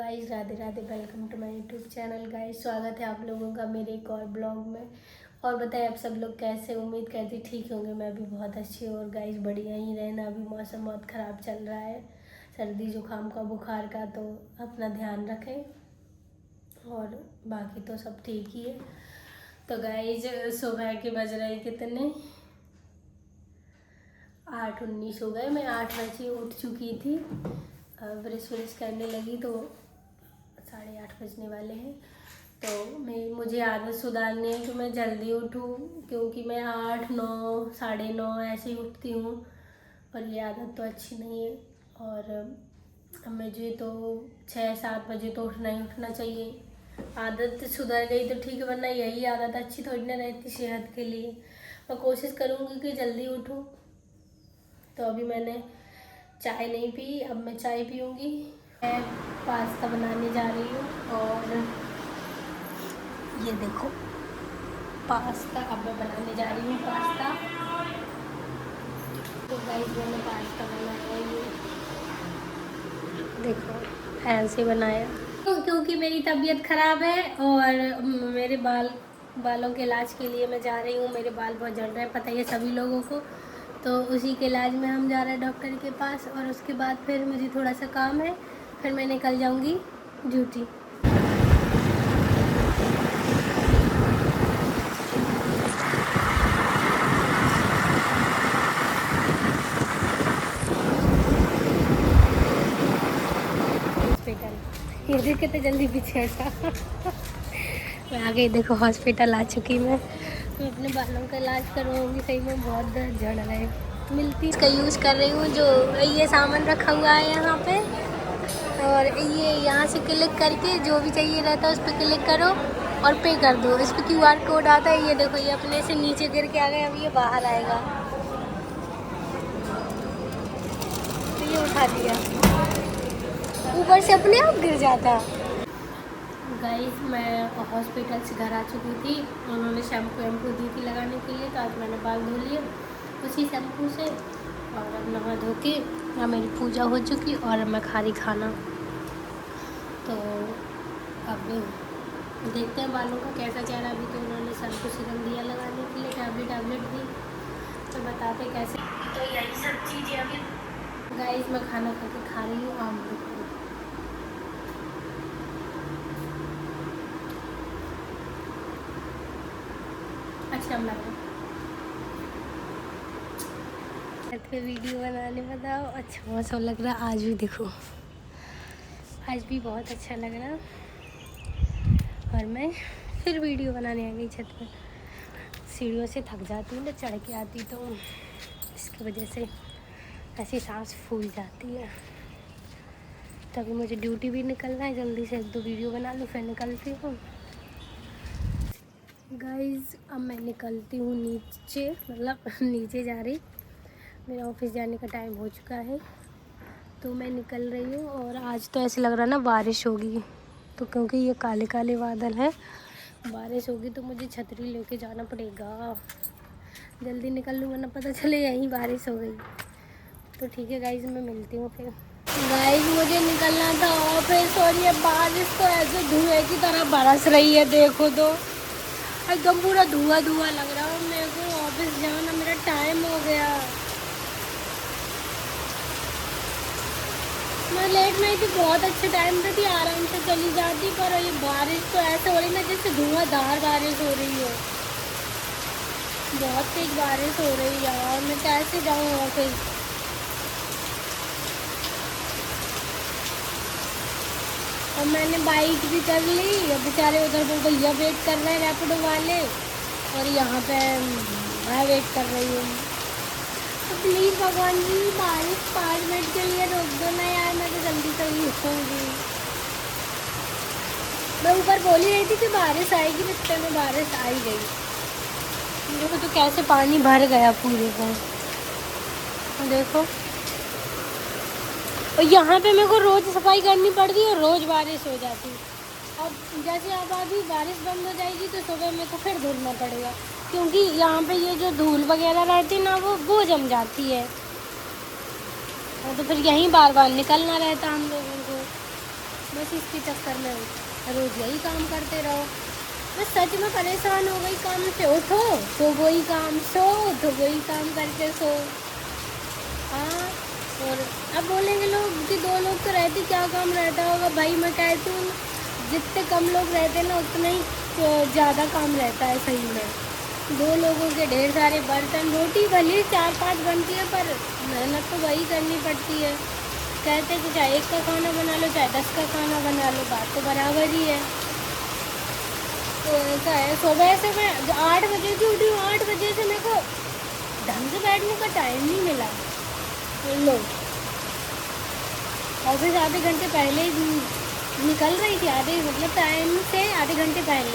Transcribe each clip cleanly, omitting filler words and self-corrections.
Guys, Radhe Radhe. Welcome to my YouTube channel guys. स्वागत है आप लोगों का मेरे एक और ब्लॉग में। और बताएं आप सब लोग कैसे, उम्मीद करती ठीक होंगे। मैं भी बहुत अच्छी हूँ और गाइस बढ़िया ही रहना। अभी मौसम बहुत ख़राब चल रहा है, सर्दी जुकाम का, बुखार का, तो अपना ध्यान रखें और बाकी तो सब ठीक ही है। तो गाइस सुबह के बज रहे कितने, 8:19 हो गए। मैं 8 बजे उठ चुकी थी, ब्रश व्रश करने लगी तो 8:30 बजने वाले हैं। तो मुझे आदत सुधारनी है कि मैं जल्दी उठूँ, क्योंकि मैं 8, 9, 9:30 ऐसे ही उठती हूँ, पर ये आदत तो अच्छी नहीं है। और मुझे तो 6, 7 बजे तो उठना ही उठना चाहिए। आदत सुधर गई तो ठीक है, वरना यही आदत अच्छी थोड़ी ना रहती सेहत के लिए। मैं कोशिश करूँगी कि जल्दी उठूँ। तो अभी मैंने चाय नहीं पी, अब मैं चाय पीऊँगी। मैं पास्ता बनाने जा रही हूँ और ये देखो पास्ता, अब मैं बनाने जा रही हूँ पास्ता। तो गाइस मैंने पास्ता बनाया, ये देखो ऐसे बनाया क्योंकि मेरी तबीयत ख़राब है और मेरे बालों के इलाज के लिए मैं जा रही हूँ। मेरे बाल बहुत झड़ रहे हैं, पता ही है सभी लोगों को। तो उसी के इलाज में हम जा रहे हैं डॉक्टर के पास, और उसके बाद फिर मुझे थोड़ा सा काम है, फिर मैं निकल जाऊँगी ड्यूटी। हॉस्पिटल, ये देख कितने जल्दी पीछे था। मैं आ गई, देखो हॉस्पिटल आ चुकी मैं अपने बालों का इलाज करवाऊँगी। सही में बहुत दर्द झड़ रहा है। मिल्की इसका यूज़ कर रही हूँ, जो ये सामान रखा हुआ है यहाँ पे, और ये यहाँ से क्लिक करके जो भी चाहिए रहता है उस पर क्लिक करो और पे कर दो। इस पर QR कोड आता है, ये देखो ये अपने से नीचे गिर के आ गया, अब ये बाहर आएगा। तो ये उठा दिया, ऊपर से अपने आप गिर जाता। गाइस मैं हॉस्पिटल से घर आ चुकी थी, उन्होंने शैम्पू दी थी लगाने के लिए, तो आज मैंने बाल धो लिए उसी शैम्पू से। और अब नहा धो के मेरी पूजा हो चुकी और अब मैं खा रही खाना। तो अब देखते हैं बालों का कैसा चेहरा। अभी तो उन्होंने शैम्पू सीरम दिया लगाने के लिए, टैबलेट दी, तो बताते कैसे। तो यही सब चीज़ें अभी गाइस मैं खाना खा रही हूँ आम। अच्छा लगा पे वीडियो बनाने, बताओ अच्छा मौसम लग रहा है आज भी। देखो आज भी बहुत अच्छा लग रहा, और मैं फिर वीडियो बनाने आ गई छत पर। सीढ़ियों से थक जाती हूँ ना, चढ़ के आती, तो इसकी वजह से ऐसी सांस फूल जाती है। तभी मुझे ड्यूटी भी निकलना है, जल्दी से 1-2 वीडियो बना लूँ फिर निकलती हूँ। गाइस अब मैं निकलती हूँ नीचे, मतलब नीचे जा रही, मेरा ऑफिस जाने का टाइम हो चुका है, तो मैं निकल रही हूँ। और आज तो ऐसे लग रहा ना बारिश होगी, तो क्योंकि ये काले काले बादल हैं, बारिश होगी तो मुझे छतरी लेके जाना पड़ेगा। जल्दी निकल लूँ वरना पता चले यहीं बारिश हो गई। तो ठीक है गाइस, मैं मिलती हूँ फिर। गाइस मुझे निकलना था ऑफिस, और ये बारिश तो ऐसे धुएं की तरह बरस रही है, देखो तो एकदम पूरा धुआं लग रहा है। मेरे को ऑफिस जाना, मेरा टाइम हो गया। मैं लेट में थी, बहुत अच्छे टाइम पे थी, आराम से चली जाती, पर ये बारिश तो ऐसे हो रही ना जैसे धुआंधार बारिश हो रही हो। बहुत तेज बारिश हो रही है यार, मैं कैसे जाऊँ ऑफिस। और मैंने बाइक भी कर ली, अब बेचारे उधर पर भैया वेट कर रहे हैं रैपिडो वाले, और यहाँ पे मैं वेट कर रही हूँ। तो प्लीज़ भगवान जी बारिश 5 मिनट के लिए रोक दो ना यार, मैं तो जल्दी से ही उठूँगी। मैं ऊपर बोल ही रही थी कि बारिश आएगी, रिश्ते में बारिश आ ही गई। देखो तो कैसे पानी भर गया पूरे को, देखो। और यहाँ पे मेरे को रोज़ सफाई करनी पड़ती और रोज़ बारिश हो जाती। अब जैसे अब अभी बारिश बंद हो जाएगी तो सुबह मेरे को फिर धुलना पड़ेगा, क्योंकि यहाँ पे ये जो धूल वगैरह रहती है ना वो जम जाती है, तो फिर यहीं बार बार निकलना रहता हम लोगों को। बस इसके चक्कर में रोज़ यही काम करते रहो। मैं सच में परेशान हो गई काम से। उठो तो वही काम, सो तो वही काम करके सो। हाँ, और अब बोलेंगे लोग कि 2 लोग तो रहते, क्या काम रहता होगा। भाई मैं कहती हूँ जितने कम लोग रहते हैं ना उतना ही ज़्यादा काम रहता है सही में। 2 लोगों के ढेर सारे बर्तन, रोटी भले 4-5 बनती है पर मेहनत तो वही करनी पड़ती है। कहते कि चाहे 1 का खाना बना लो चाहे 10 का खाना बना लो, बात तो बराबर ही है। तो ऐसा है। सुबह से मैं 8 बजे की उठी हूँ, 8 बजे से मेरे को ढंग से बैठने का टाइम नहीं मिला। लो, ऑफिस आधे घंटे पहले ही निकल रही थी, आधे मतलब टाइम से आधे घंटे पहले।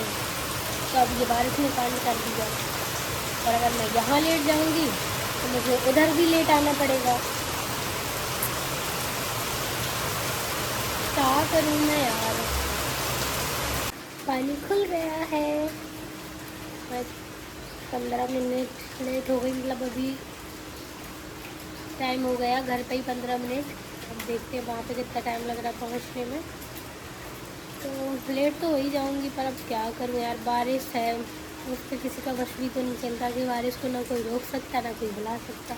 तो अब ये बारिश ने कांड कर दिया, और अगर मैं यहाँ लेट जाऊँगी तो मुझे उधर भी लेट आना पड़ेगा। क्या करूँ मैं यार। पानी खुल गया है। मैं 15 मिनट लेट हो गई, मतलब अभी टाइम हो गया घर पे ही 15 मिनट। अब देखते हैं वहाँ पे कितना टाइम लग रहा पहुँचने में। तो लेट तो हो ही जाऊँगी, पर अब क्या करूँ यार, बारिश है। उस पर किसी का वश भी तो नहीं चलता कि बारिश को ना कोई रोक सकता ना कोई बुला सकता।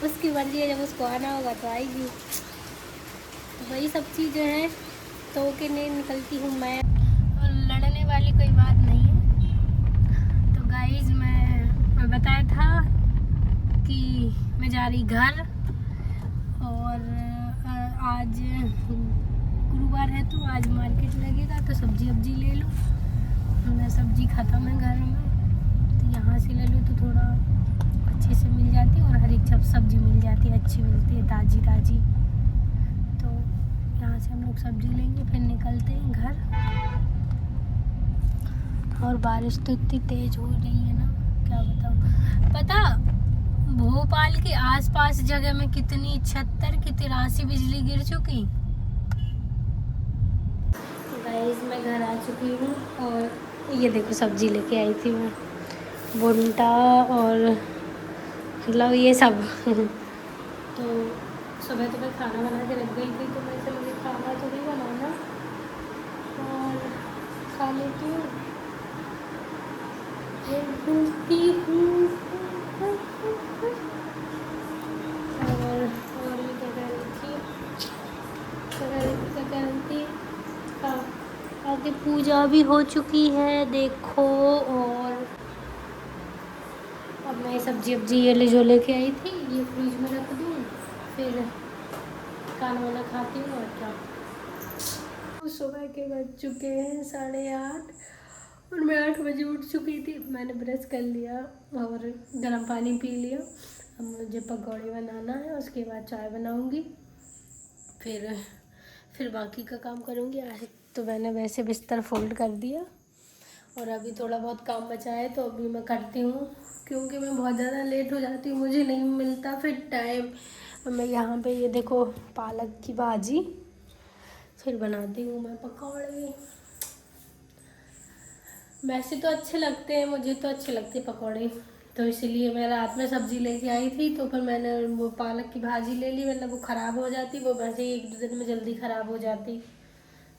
उसकी मर्जी है, जब उसको आना होगा तो आएगी। वही सब चीज़ें हैं तो के नहीं निकलती हूँ मैं, और लड़ने वाली कोई बात नहीं है। तो गाइस मैं बताया था कि मैं जा रही घर, और आज गुरुवार है तो आज मार्केट लगेगा तो सब्जी वब्जी ले लो। मैं सब्जी ख़त्म है घर में, तो यहाँ से ले लो तो थोड़ा अच्छे से मिल जाती है, और हर एक सब्जी मिल जाती है, अच्छी मिलती है, ताज़ी ताज़ी। तो यहाँ से हम लोग सब्जी लेंगे, फिर निकलते हैं घर। और बारिश तो इतनी तेज़ हो रही है ना, क्या बताऊँ। पता भोपाल के आसपास जगह में कितनी 76 की 83 बिजली गिर चुकी। गाइस मैं घर आ चुकी हूँ, और ये देखो सब्जी लेके आई थी मैं, भुंटा और मतलब ये सब। तो सुबह तो मैं खाना बना के रख गई थी, तो मैं से मुझे खाना तो नहीं बनाना, और खा लेती हूँ। और ये क्या कह रही थी, क्या कह रही थी। हाँ, आगे पूजा भी हो चुकी है देखो। और अब मैं सब्जी वब्जी ये ले जो लेके आई थी ये फ्रिज में रख दूँ, फिर खाना वाना खाती हूँ। और क्या, सुबह के बज चुके हैं 8:30, और मैं 8 बजे उठ चुकी थी। मैंने ब्रश कर लिया और गर्म पानी पी लिया। अब मुझे पकौड़े बनाना है, उसके बाद चाय बनाऊँगी, फिर बाकी का काम करूँगी। आज तो मैंने वैसे बिस्तर फोल्ड कर दिया, और अभी थोड़ा बहुत काम बचा है तो अभी मैं करती हूँ, क्योंकि मैं बहुत ज़्यादा लेट हो जाती हूँ, मुझे नहीं मिलता फिर टाइम। मैं यहाँ पे ये देखो पालक की भाजी, फिर बनाती हूँ मैं पकौड़े। वैसे तो अच्छे लगते हैं, मुझे तो अच्छे लगते हैं पकौड़े, तो इसीलिए मैं रात में सब्ज़ी लेके आई थी, तो फिर मैंने वो पालक की भाजी ले ली, वरना वो ख़राब हो जाती, वो वैसे ही 1-2 दिन में जल्दी ख़राब हो जाती।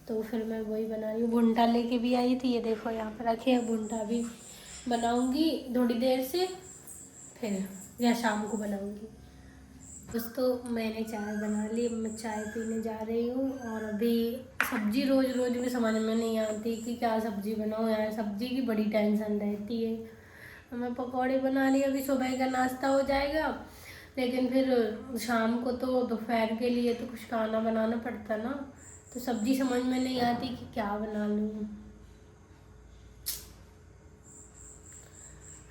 तो फिर मैं वही बना रही हूँ। भुंटा लेके भी आई थी, ये देखो यहाँ पर रखे हैं, भुंटा भी बनाऊँगी थोड़ी देर से, फिर या शाम को बनाऊँगी। दोस्तों मैंने चाय बना ली, मैं चाय पीने जा रही हूँ। और अभी सब्जी रोज़ रोज़ भी समझ में नहीं आती कि क्या सब्जी बनाऊँ यार, सब्जी की बड़ी टेंशन रहती है। मैं पकौड़े बना ली, अभी सुबह का नाश्ता हो जाएगा, लेकिन फिर शाम को तो दोपहर के लिए तो कुछ खाना बनाना पड़ता ना, तो सब्जी समझ में नहीं आती कि क्या बना लूँ।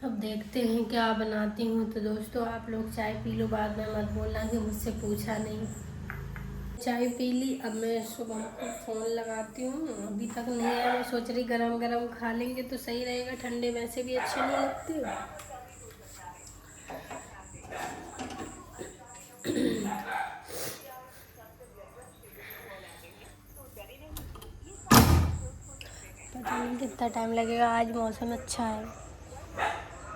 अब देखते हैं क्या बनाती हूँ। तो दोस्तों आप लोग चाय पी लो, बाद में मत बोलना कि मुझसे पूछा नहीं। चाय पी ली, अब मैं सुबह को फ़ोन लगाती हूँ, अभी तक नहीं आया। मैं सोच रही गरम गरम खा लेंगे तो सही रहेगा, ठंडे वैसे भी अच्छे नहीं लगते। पता नहीं कितना टाइम लगेगा, आज मौसम अच्छा है।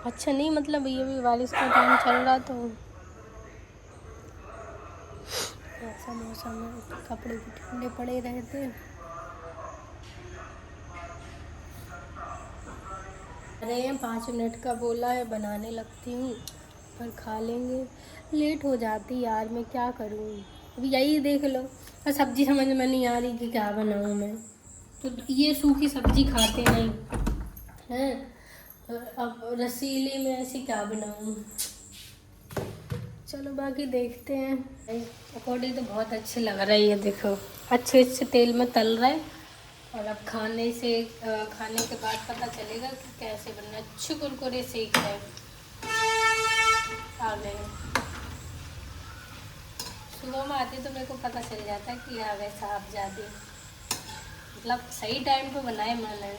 अच्छा नहीं मतलब ये भी बारिश का टाइम चल रहा, तो ऐसा मौसम है, कपड़े भी ठंडे पड़े रहते हैं। रहे हैं, 5 मिनट का बोला है, बनाने लगती हूँ और खा लेंगे। लेट हो जाती यार, मैं क्या करूँ। अभी यही देख लो, और सब्ज़ी समझ में नहीं आ रही कि क्या बनाऊँ मैं। तो ये सूखी सब्ज़ी खाते नहीं हैं, अब रसीले में ऐसी क्या बनाऊँ। चलो बाकी देखते हैं। पकौड़े तो बहुत अच्छे लग रहे हैं, देखो अच्छे से तेल में तल रहे हैं। और अब खाने के बाद पता चलेगा कि कैसे बनना। अच्छे कुरकुरे सेक रहे आ गए। सुबह में आती तो मेरे को पता चल जाता कि आ गए साहब ज़्यादा, मतलब सही टाइम पे बनाए मैंने।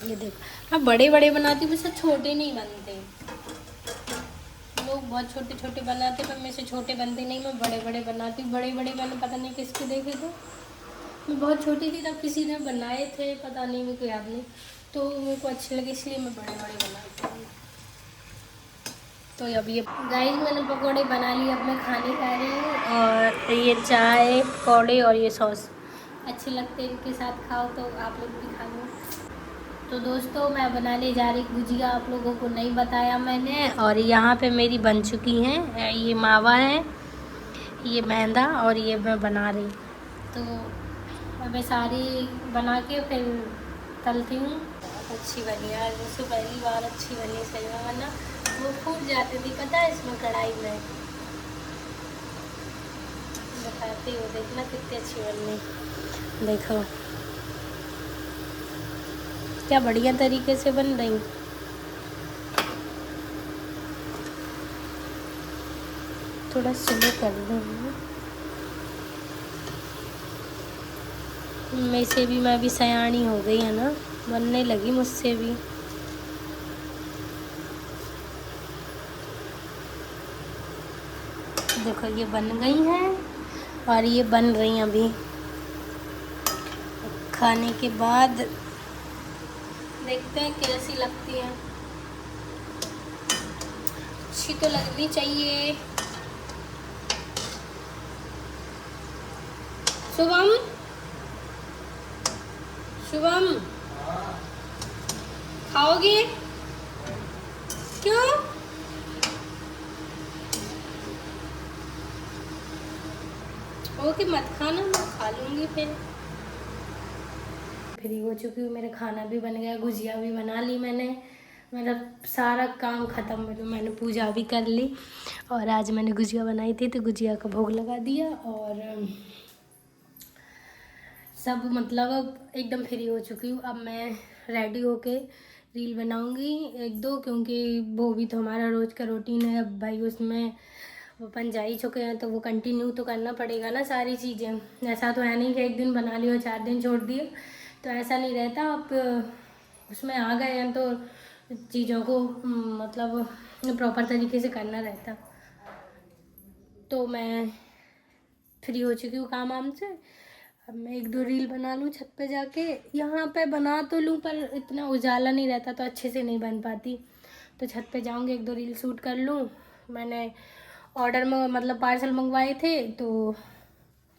ये देखो मैं बड़े बड़े बनाती हूँ, मुझसे छोटे नहीं बनते। लोग बहुत छोटे छोटे बनाते पर मेरे से छोटे बनते नहीं। मैं बड़े बड़े बनाती हूँ। बड़े बड़े मैंने पता नहीं किसके देखे थे, मैं बहुत छोटी थी तब किसी ने बनाए थे, पता नहीं, मेरे को याद नहीं। तो मेरे को अच्छे लगे इसलिए मैं बड़े बड़े बनाती हूँ। तो अब ये गाइस मैंने पकौड़े बना लिए, अब मैं खाने खा रही हूँ। और ये चाय पकौड़े और ये सॉस अच्छे लगते हैं, इनके साथ खाओ तो आप लोग भी खा लो। तो दोस्तों मैं बनाने जा रही गुजिया, आप लोगों को नहीं बताया मैंने। और यहाँ पे मेरी बन चुकी हैं, ये मावा है, ये मैदा, और ये मैं बना रही। तो मैं सारी बना के फिर तलती हूँ। बहुत अच्छी बनी यार, मुझसे पहली बार अच्छी बनी सही में, वरना वो फूट जाती थी पता है इसमें कढ़ाई में। बताती हूँ, देखना कितनी अच्छी बनी। देखो क्या बढ़िया तरीके से बन रही। थोड़ा स्लो कर दूँ, में से भी मैं भी सयानी हो गई है ना, बनने लगी मुझसे भी। देखो ये बन गई हैं और ये बन रही हैं अभी। खाने के बाद देखते हैं कैसी लगती हैं। अच्छी तो लगनी चाहिए। शुभम शुभम खाओगे क्यों? ओके मत खाना, मैं खा लूँगी फिर। फ्री हो चुकी हूँ, मेरा खाना भी बन गया, गुजिया भी बना ली मैंने, मेरा सारा काम ख़त्म। मैंने पूजा भी कर ली और आज मैंने गुजिया बनाई थी तो गुजिया का भोग लगा दिया। और सब मतलब अब एकदम फ्री हो चुकी हूँ। अब मैं रेडी होके रील बनाऊँगी 1-2, क्योंकि वो भी तो हमारा रोज़ का रूटीन है। अब भाई उसमें वो अपन जा ही चुके हैं तो वो कंटिन्यू तो करना पड़ेगा ना सारी चीज़ें। ऐसा तो है नहीं कि एक दिन बना लिया 4 दिन छोड़ दिए, तो ऐसा नहीं रहता। अब उसमें आ गए हैं तो चीज़ों को मतलब प्रॉपर तरीके से करना रहता। तो मैं फ्री हो चुकी हूँ काम वाम से। अब मैं 1-2 रील बना लूँ छत पे जाके। यहाँ पे बना तो लूँ पर इतना उजाला नहीं रहता तो अच्छे से नहीं बन पाती। तो छत पे जाऊँगी, 1-2 रील शूट कर लूँ। मैंने ऑर्डर में मतलब पार्सल मंगवाए थे तो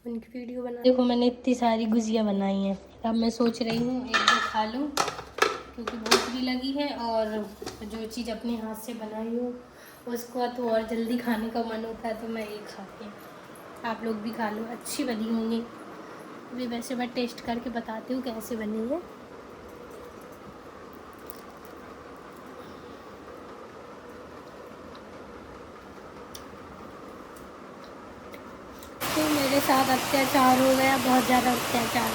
उनकी वीडियो बना। देखो मैंने इतनी सारी गुजिया बनाई हैं। अब मैं सोच रही हूँ 1-2 खा लूँ क्योंकि भूख भी लगी है, और जो चीज़ अपने हाथ से बनाई हो उसको तो और जल्दी खाने का मन होता है, तो मैं ये खाती हूँ। आप लोग भी खा लो, अच्छी बनी होंगी। अभी वैसे मैं टेस्ट करके बताती हूँ कैसे बनी है। तो मेरे साथ अत्याचार हो गया, बहुत ज़्यादा अत्याचार।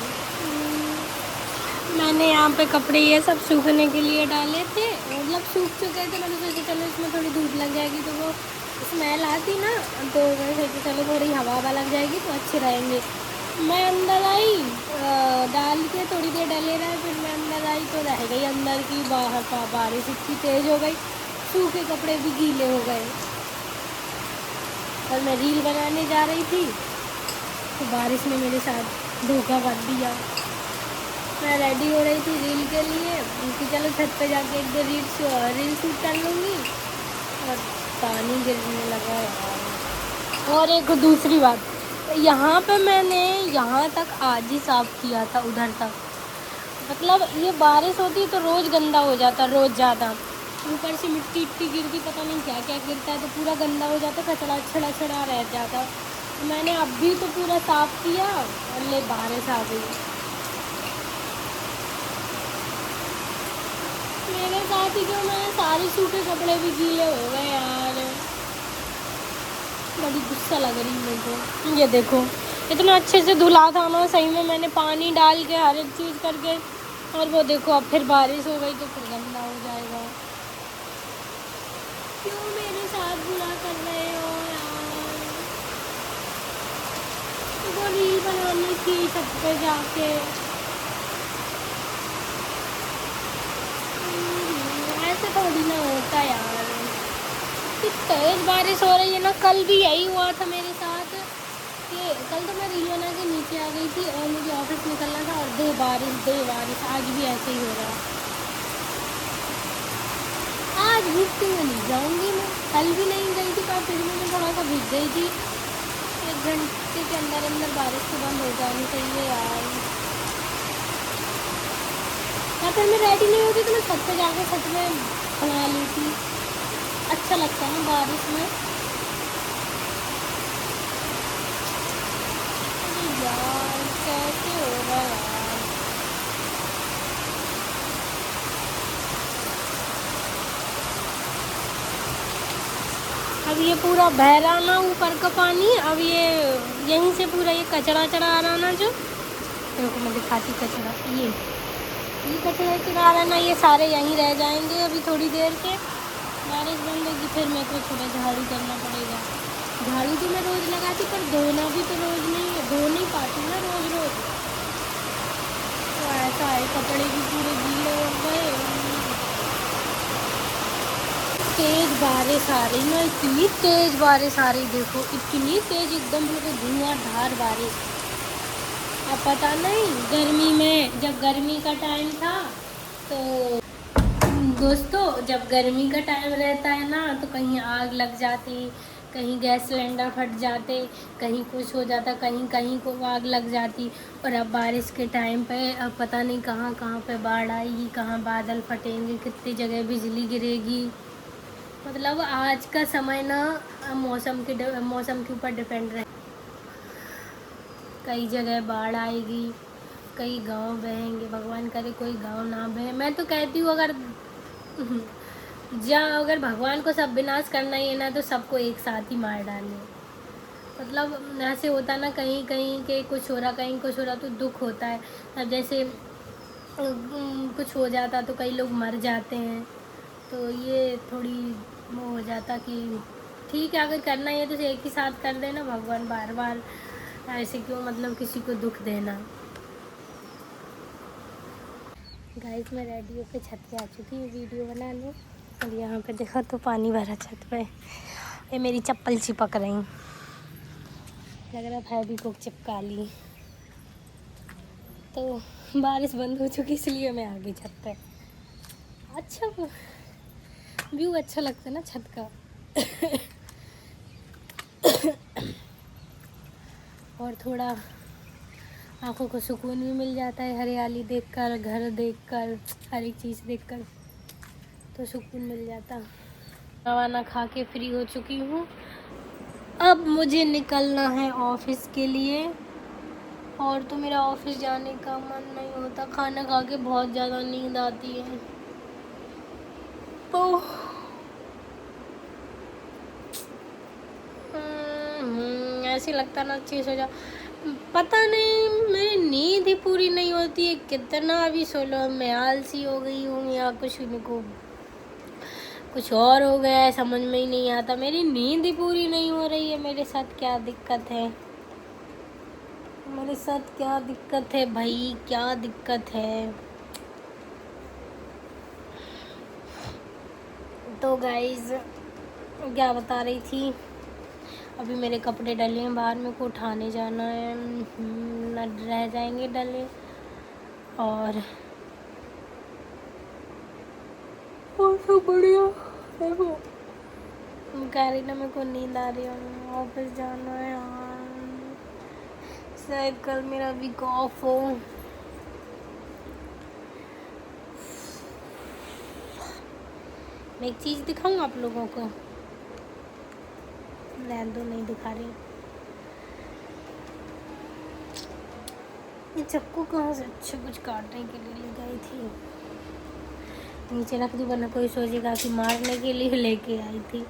मैंने यहाँ पे कपड़े ये सब सूखने के लिए डाले थे, मतलब सूख चुके थे। मैंने सोचा चलो इसमें थोड़ी धूप लग जाएगी तो वो स्मेल आती ना, तो मैं सोचा चलो थोड़ी हवा लग जाएगी तो अच्छे रहेंगे। मैं अंदर आई, डाल के थोड़ी देर डले रहे, फिर मैं अंदर आई तो रह गई अंदर की। बाहर बारिश इतनी तेज़ हो गई, सूखे कपड़े भी गीले हो गए। और मैं रील बनाने जा रही थी तो बारिश ने मेरे साथ धोखा कर दिया। मैं रेडी हो रही थी रील के लिए कि चलो छत पे जाके 1-2 रील शूट कर लूँगी, और पानी गिरने लगा यार। और एक दूसरी बात, यहाँ पे मैंने यहाँ तक आज ही साफ़ किया था, उधर तक मतलब ये बारिश होती तो रोज़ गंदा हो जाता, रोज़ ज़्यादा। ऊपर से मिट्टी इट्टी गिरती, पता नहीं क्या क्या गिरता है, तो पूरा गंदा हो जाता, कचरा छड़ा छड़ा रह जाता। तो मैंने अब भी तो पूरा साफ़ किया और ले बारिश आ गई। मेरे साथ ही क्यों, मैंने सारे सूखे कपड़े भी गीले हो गए यार। बड़ी गुस्सा लग रही मेरे को। ये देखो इतना अच्छे से धुला था ना, सही में मैंने पानी डाल के हर एक चीज़ करके, और वो देखो अब फिर बारिश हो गई तो फिर गंदा हो जाएगा। क्यों मेरे साथ बुरा कर रहे हो यार। वो रील बनानी थी छत पे जाके। ऐसे थोड़ी ना होता यार। तेज बारिश हो रही है ना, कल भी यही हुआ था मेरे साथ कि कल तो मैं रील बना के नीचे आ गई थी और मुझे ऑफिस निकलना था, और दे बारिश आज भी ऐसे ही हो रहा है। आज भीगती हुई नहीं जाऊंगी मैं, कल भी नहीं गई थी पर फिर भी मैं थोड़ा सा भीग गई थी। 1 घंटे के अंदर अंदर बारिश तो बंद हो जानी चाहिए यार। या फिर मैं रेडी नहीं होती तो मैं छत पे जाके छत में बना ली थी। अच्छा लगता है ना बारिश में। अरे यार कैसे होगा यार। अब ये पूरा बह रहा ना ऊपर का पानी, अब ये यहीं से पूरा ये कचरा चढ़ा आ रहा ना, जो देखो मैं दिखाती कचरा, ये कचरा चढ़ा आ रहा ना, ये सारे यहीं रह जाएंगे अभी थोड़ी देर के। बारिश बंद होगी फिर मेरे को थोड़ा झाड़ू करना पड़ेगा। झाड़ू तो मैं रोज़ लगाती, पर धोना भी तो रोज़ नहीं, धो नहीं पाती ना रोज़ रोज़। तो ऐसा है, कपड़े भी पूरे गीले हो गए। तेज बारिश आ रही ना, इतनी तेज बारिश आ रही, देखो इतनी तेज, एकदम बिल्कुल धुआंधार बारिश। अब पता नहीं गर्मी में, जब गर्मी का टाइम था तो दोस्तों, जब गर्मी का टाइम रहता है ना तो कहीं आग लग जाती, कहीं गैस सिलेंडर फट जाते, कहीं कुछ हो जाता, कहीं कहीं को आग लग जाती। और अब बारिश के टाइम पे अब पता नहीं कहाँ कहाँ पे बाढ़ आएगी, कहाँ बादल फटेंगे, कितनी जगह बिजली गिरेगी। मतलब आज का समय ना मौसम के ऊपर डिपेंड रहे। कई जगह बाढ़ आएगी, कई गांव बहेंगे, भगवान करे कोई गांव ना बहे। मैं तो कहती हूँ अगर अगर भगवान को सब विनाश करना ही है ना, तो सबको एक साथ ही मार डाले। मतलब ऐसे होता ना, कहीं कहीं के कुछ हो रहा, कहीं कुछ हो रहा, तो दुख होता है। अब जैसे कुछ हो जाता तो कई लोग मर जाते हैं, तो ये थोड़ी वो हो जाता कि ठीक है, अगर करना ही है तो एक ही साथ कर देना। भगवान बार बार ऐसे क्यों मतलब किसी को दुख देना। गाइस मैं रेडी होकर छत पे आ चुकी हूँ वीडियो बनाने, और यहाँ पे देखो तो पानी भरा छत पे। ये मेरी चप्पल चिपक रही, लग रहा फेविक्विक चिपका ली। तो बारिश बंद हो चुकी इसलिए मैं आ गई छत पे। अच्छा व्यू अच्छा लगता है ना छत का। और थोड़ा आँखों को सुकून भी मिल जाता है, हरियाली देखकर, घर देखकर, हर एक चीज़ देखकर तो सुकून मिल जाता। खाना खा के फ्री हो चुकी हूँ, अब मुझे निकलना है ऑफिस के लिए। और तो मेरा ऑफिस जाने का मन नहीं होता, खाना खा के बहुत ज़्यादा नींद आती है। तो ऐसे लगता ना अच्छे से जा, पता नहीं मेरी नींद ही पूरी नहीं होती है। कितना भी सो लो, मैं आलसी हो गई हूँ या कुछ को कुछ और हो गया है, समझ में ही नहीं आता। मेरी नींद ही पूरी नहीं हो रही है। मेरे साथ क्या दिक्कत है, मेरे साथ क्या दिक्कत है भाई, क्या दिक्कत है। तो गाइज क्या बता रही थी, अभी मेरे कपड़े डले हैं बाहर, मेरे को उठाने जाना है, न रह जाएंगे डले। और सब बढ़िया। देखो कह रही ना मेरे को नींद आ रही है, ऑफिस जाना है यार, शायद कल मेरा वीक ऑफ हो। एक चीज़ दिखाऊं आप लोगों को, रहने दो, नहीं दिखा रही। ये चाकू कहाँ से अच्छा कुछ काटने के लिए ले गई थी, नीचे रख दी वरना कोई सोचेगा कि मारने के लिए लेके आई थी।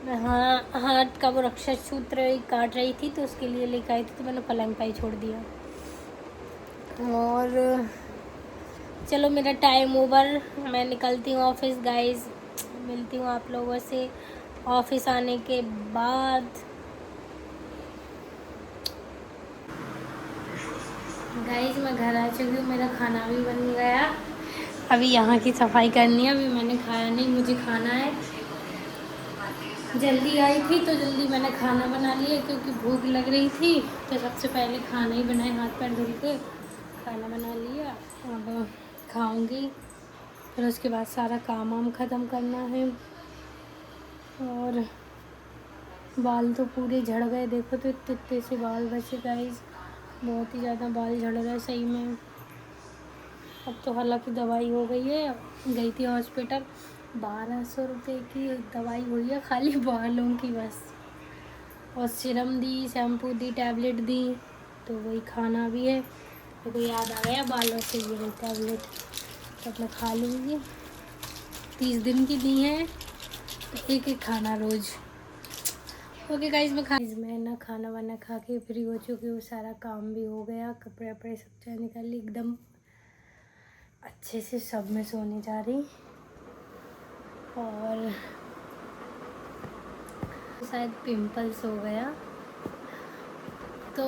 मैं हाँ हाथ का वो रक्षा सूत्र काट रही थी तो उसके लिए लेके आई थी, तो मैंने पलंग पे ही छोड़ दिया। और चलो मेरा टाइम ओवर, मैं निकलती हूँ ऑफिस गाइस। मिलती हूँ आप लोगों से ऑफिस आने के बाद। गाइस मैं घर आ चुकी हूँ, मेरा खाना भी बन गया। अभी यहाँ की सफाई करनी है, अभी मैंने खाया नहीं, मुझे खाना है। जल्दी आई थी तो जल्दी मैंने खाना बना लिया क्योंकि भूख लग रही थी, तो सबसे पहले खाना ही बनाए, हाथ पैर धुल के खाना बना लिया। अब खाऊंगी, फिर उसके बाद सारा काम वाम ख़त्म करना है। और बाल तो पूरे झड़ गए, देखो तो इतने इतने से बाल बचे गाइस, बहुत ही ज़्यादा बाल झड़ रहे सही में। अब तो हालांकि दवाई हो गई है, गई थी हॉस्पिटल, 1200 रुपये की दवाई हुई है खाली बालों की बस। और सीरम दी, शैम्पू दी, टैबलेट दी, तो वही खाना भी है। मेरे को याद आ गया बालों से ये रही टैबलेट, तो मैं खा लूँगी। 30 दिन की दी है, तो एक एक खाना रोज़। ओके गाइस, मैं ना खाना वाना खा के फ्री हो चुकी हूँ, सारा काम भी हो गया, कपड़े वपड़े सब चाहे निकाल ली, एकदम अच्छे से सब में सोने जा रही। और शायद पिंपल्स हो गया, तो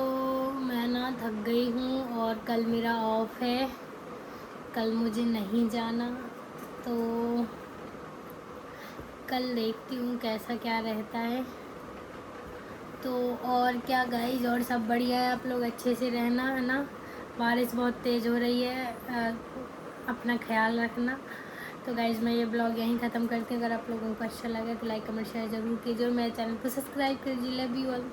मैं ना थक गई हूँ और कल मेरा ऑफ है, कल मुझे नहीं जाना, तो कल देखती हूँ कैसा क्या रहता है। तो और क्या गाइस, और सब बढ़िया है, आप लोग अच्छे से रहना है ना। बारिश बहुत तेज़ हो रही है, अपना ख्याल रखना। तो गाइस मैं ये ब्लॉग यहीं ख़त्म करती हूँ। अगर आप लोगों को अच्छा लगे तो लाइक कमेंट शेयर ज़रूर कीजिए और मेरे चैनल को सब्सक्राइब कीजिए। Love you all.